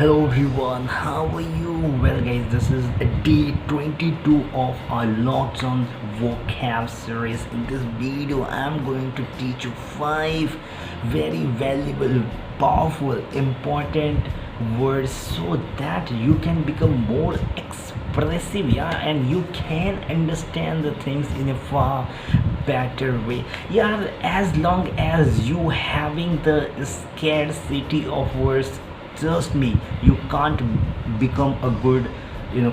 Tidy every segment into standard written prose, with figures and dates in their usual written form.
Hello everyone, how are you? Well guys, this is day 22 of our lockdown vocab series. In this video, I'm going to teach you 5 very valuable, powerful, important words so that you can become more expressive, yeah, and you can understand the things in a far better way, yeah. As long as you having the scarcity of words, trust me, you can't become a good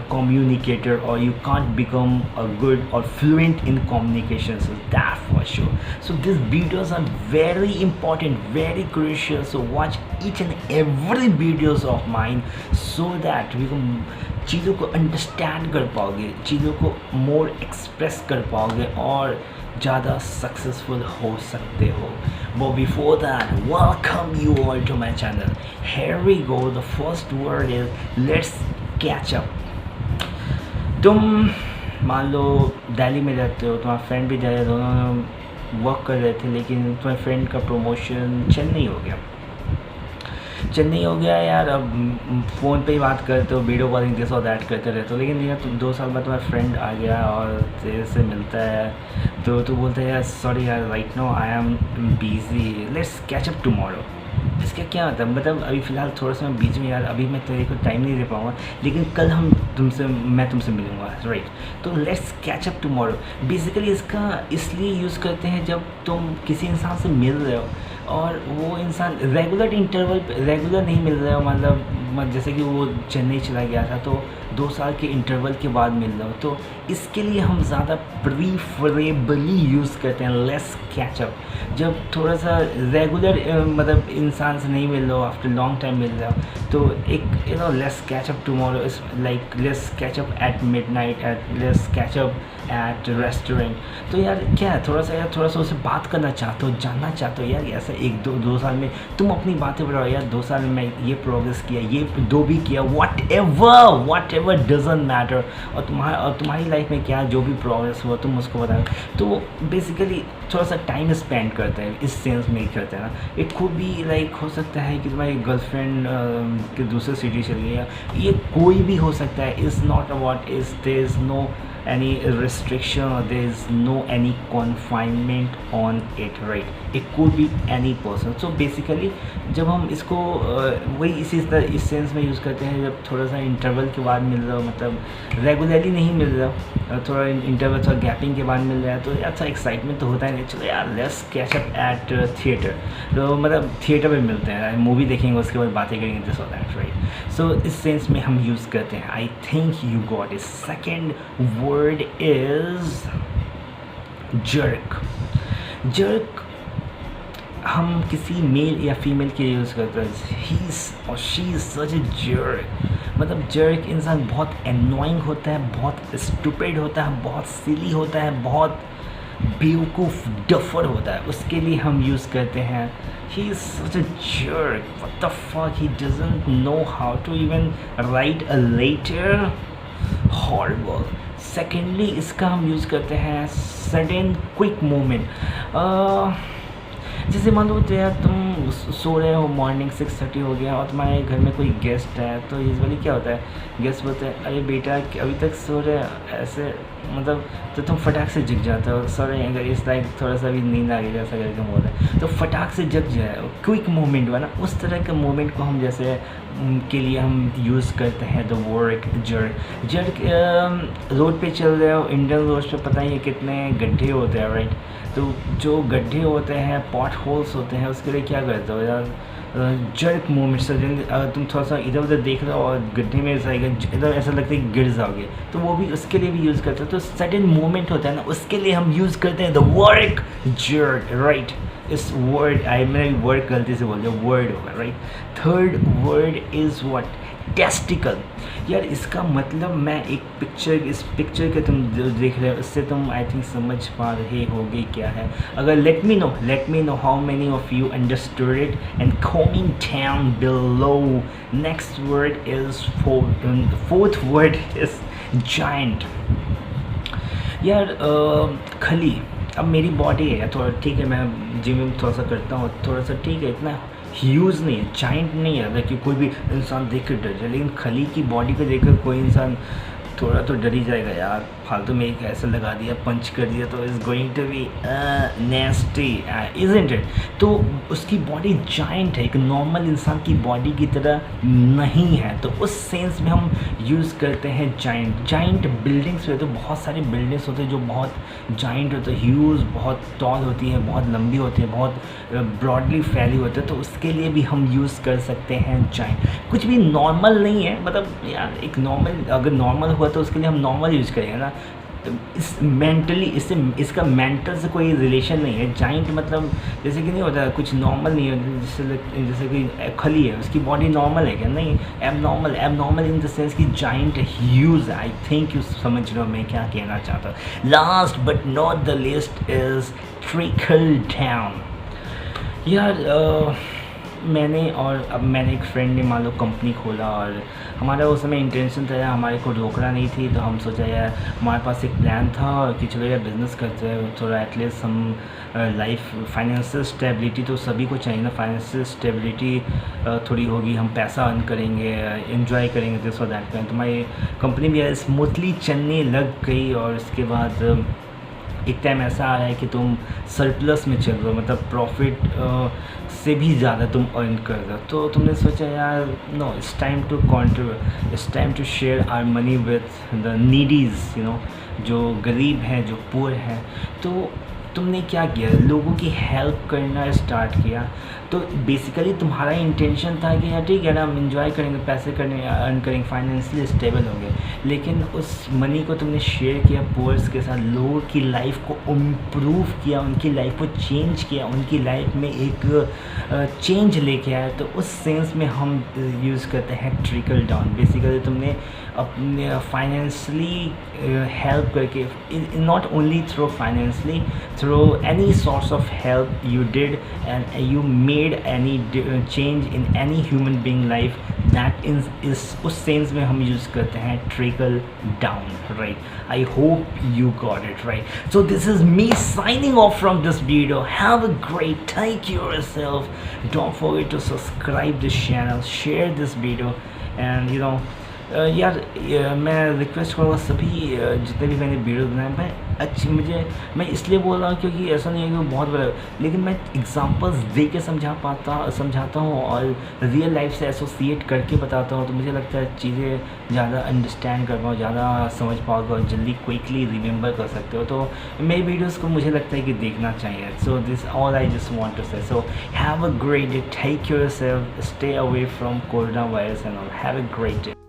communicator, or you can't become a good or fluent in communication, so that for sure. So these videos are very important, very crucial, so watch each and every videos of mine so that we can चीज़ों को understand कर पाओगे, चीज़ों को मोर express कर पाओगे और ज़्यादा सक्सेसफुल हो सकते हो. But before that, welcome you all to my channel. Here we go. The first word is let's catch up. तुम मान लो दिल्ली में रहते हो, तुम्हारा फ्रेंड भी जाए, दोनों वर्क कर रहे थे, लेकिन तुम्हारे फ्रेंड का प्रमोशन चेन्नई हो गया यार. अब फ़ोन पे ही बात करते हो, वीडियो कॉलिंग दिस और दैट करते रहते हो, लेकिन यार तुम 2 साल बाद तुम्हारा फ्रेंड आ गया और तेरे से मिलता है, तो तू बोलता है यार सॉरी यार, right no I am busy, let's catch up tomorrow. इसका क्या मतलब अभी फ़िलहाल थोड़ा सा बीच में यार, अभी मैं तेरे को टाइम नहीं दे पाऊँगा, लेकिन कल मैं तुमसे मिलूँगा, राइट. तो let's catch up tomorrow basically इसका इसलिए यूज़ करते हैं जब तुम किसी इंसान से मिल रहे हो और वो इंसान रेगुलर नहीं मिल रहा है, मतलब जैसे कि वो चेन्नई चला गया था तो 2 साल के इंटरवल के बाद मिल रहा हो, तो इसके लिए हम ज़्यादा प्रीफरेबली यूज़ करते हैं लेस कैचअप. जब थोड़ा सा रेगुलर मतलब इंसान से नहीं मिल रहा हो, आफ्टर लॉन्ग टाइम मिल रहा हो, तो एक let's catch up tomorrow is like let's catch up at midnight, let's catch up at restaurant. तो यार क्या है, थोड़ा सा उससे बात करना चाहते हो, जानना चाहते हो यार, ऐसा 1-2 साल में तुम अपनी बातें बढ़ाओ यार, 2 साल में मैं ये प्रोग्रेस किया, ये 2 भी किया, वट एवर डजेंट मैटर, और तुम्हारी लाइफ में क्या जो भी प्रोग्रेस हुआ तुम उसको बताओ. तो बेसिकली थोड़ा सा टाइम स्पेंड करते हैं, इस सेंस में ही करते हैं ना. इट खुद भी लाइक हो सकता है कि तुम्हारी गर्लफ्रेंड के दूसरे सिटी चली गई, ये कोई भी हो सकता है. Is not about is there is no any restriction or there is no any confinement on it, right? It could be any person. So basically जब हम इसको वही इस सेंस में यूज़ करते हैं जब थोड़ा सा इंटरवल के बाद मिल रहा हो, मतलब रेगुलरली नहीं मिल रहा, थोड़ा इंटरवल थोड़ा गैपिंग के बाद मिल रहा है, तो अच्छा एक्साइटमेंट तो होता है, नहीं चलो यार let's catch up at theatre, तो मतलब थिएटर में मिलते हैं, मूवी देखेंगे, उसके बाद बातें करेंगे, दिस और दैट, राइट. सो इस सेंस में हम यूज़ करते हैं. I think you got it. Second word is jerk. jerk हम किसी मेल या फीमेल के लिए यूज़ करते हैं. ही और she is such A jerk. मतलब jerk इंसान बहुत annoying होता है, बहुत stupid होता है, बहुत silly होता है, बहुत बेवकूफ़ डफर होता है, उसके लिए हम यूज़ करते हैं he is such a jerk, what the fuck, he doesn't know how to even write a letter, horrible. Secondly इसका हम यूज़ करते हैं सडन क्विक मोमेंट. जैसे मान लो तो यार तुम सो रहे हो, मॉर्निंग 6:30 हो गया और तुम्हारे घर में कोई गेस्ट है, तो यूजुअली क्या होता है, गेस्ट बोलते हैं अरे बेटा अभी तक सो रहे ऐसे, मतलब तो तुम फटाक से जग जाते हो, सॉरी अगर इस लाइक थोड़ा सा भी नींद आ गई जैसा करके बोल रहे हैं, तो फटाक से जग जाए, क्विक मोमेंट हुआ ना, उस तरह के मोमेंट को हम जैसे के लिए हम यूज़ करते हैं द वर्ड जर्क. रोड पे चल रहे हो, इंडियन रोड पे पता ही है कितने गड्ढे होते हैं, राइट. तो जो गड्ढे होते हैं, पॉट होल्स होते हैं, उसके लिए क्या करते हो यार, जर्क मोमेंट. सडनली अगर तुम थोड़ा सा इधर उधर देख रहे हो और गड्ढे में इधर ऐसा लगता है कि गिर जाओगे, तो वो भी उसके लिए भी यूज़ करते हो. तो सडन मोमेंट होता है ना, उसके लिए हम यूज़ करते हैं द वर्ड जर्क, राइट. इस वर्ड मैंने वर्ड गलती से बोल दिया, वर्ड होगा, right. Third word is what, testicle. यार इसका मतलब मैं इस पिक्चर के तुम देख रहे हो, इससे तुम आई थिंक समझ पा रहे होगे क्या है. अगर let me know how many of you understood it and comment down below. Next word is fourth word is giant. यार खली, अब मेरी बॉडी है थोड़ा ठीक है, मैं जिम में थोड़ा सा करता हूँ, थोड़ा सा ठीक है, इतना ह्यूज नहीं है, जाइंट नहीं है कि कोई भी इंसान देख कर डर जाए, लेकिन खली की बॉडी को देखकर कोई इंसान थोड़ा तो डर ही जाएगा यार, फालतू में एक ऐसा लगा दिया, पंच कर दिया तो is going to be nasty, isn't it. तो उसकी बॉडी जाइंट है, एक नॉर्मल इंसान की बॉडी की तरह नहीं है, तो उस सेंस में हम यूज़ करते हैं जाइंट। जाइंट बिल्डिंग्स में तो बहुत सारी बिल्डिंग्स होते हैं जो बहुत जाइंट होते हैं, ह्यूज, बहुत टॉल होती है, बहुत लंबी होती है, बहुत ब्रॉडली फैली होती है, तो उसके लिए भी हम यूज़ कर सकते हैं जाइंट। कुछ भी नॉर्मल नहीं है, मतलब यार एक नॉर्मल, अगर नॉर्मल हुआ तो उसके लिए हम नॉर्मल यूज़ करेंगे ना। इस मेंटली इससे इसका मेंटल से कोई रिलेशन नहीं है। जाइंट मतलब जैसे कि नहीं होता कुछ नॉर्मल नहीं है, जैसे कि खली है उसकी बॉडी नॉर्मल है क्या? नहीं, एब नॉर्मल इन द सेंस कि giant huge. I think you समझ रहे हो मैं क्या कहना चाहता हूँ। Last but not the list is trickle down. यार मैंने एक फ्रेंड ने मान लो कंपनी खोला, और हमारा उस समय इंटेंशन था यार, हमारे को रोकना नहीं थी, तो हम सोचा यार हमारे पास एक प्लान था कि चलो यार बिज़नेस करते हैं थोड़ा, एटलीस्ट हम लाइफ फाइनेंशियल स्टेबिलिटी तो सभी को चाहिए ना, फाइनेंशियल स्टेबिलिटी थोड़ी होगी, हम पैसा अर्न करेंगे, एंजॉय करेंगे, दिस और दैट। तो हमारी कंपनी भी स्मूथली चलने लग गई, और उसके बाद एक टाइम ऐसा आया है कि तुम सरप्लस में चल रहे हो, मतलब प्रॉफिट से भी ज़्यादा तुम अर्न कर रहे हो, तो तुमने सोचा यार no, it's time to contribute, it's time to share our money with the needies, जो गरीब हैं, जो पुअर हैं। तो तुमने क्या किया, लोगों की हेल्प करना स्टार्ट किया। तो बेसिकली तुम्हारा इंटेंशन था कि यार ठीक है ना, हम इंजॉय करेंगे, पैसे करने अर्न करेंगे, फाइनेंशियली स्टेबल होंगे, लेकिन उस मनी को तुमने शेयर किया पुअर्स के साथ, लोगों की लाइफ को इम्प्रूव किया, उनकी लाइफ को चेंज किया, उनकी लाइफ में एक चेंज लेके आया। तो उस सेंस में हम यूज़ करते हैं ट्रिकल डाउन। बेसिकली तुमने अपने फाइनेंशियली हेल्प करके, not only through financially, through any source of help you did, and you made any change in any human being life, that is उस सेंस में हम यूज़ करते हैं trickle down, right? I hope you got it right. So this is me signing off from this video. Have a great, take care of yourself. Don't forget to subscribe this channel, share this video, and यार मैं request करूँगा सभी जितने भी मैंने video बनाए, मैं इसलिए बोल रहा हूँ क्योंकि ऐसा नहीं है कि वो बहुत बड़ा, लेकिन मैं एग्जांपल्स दे के समझाता हूँ और रियल लाइफ से एसोसिएट करके बताता हूँ, तो मुझे लगता है चीज़ें ज़्यादा अंडरस्टैंड कर पाओ, ज़्यादा समझ पाओगे और जल्दी क्विकली रिमेंबर कर सकते हो। तो मेरी वीडियोज़ को मुझे लगता है कि देखना चाहिए। So this all I just want to say. So have a great day, take care yourself, stay away from corona virus and all, have a great day.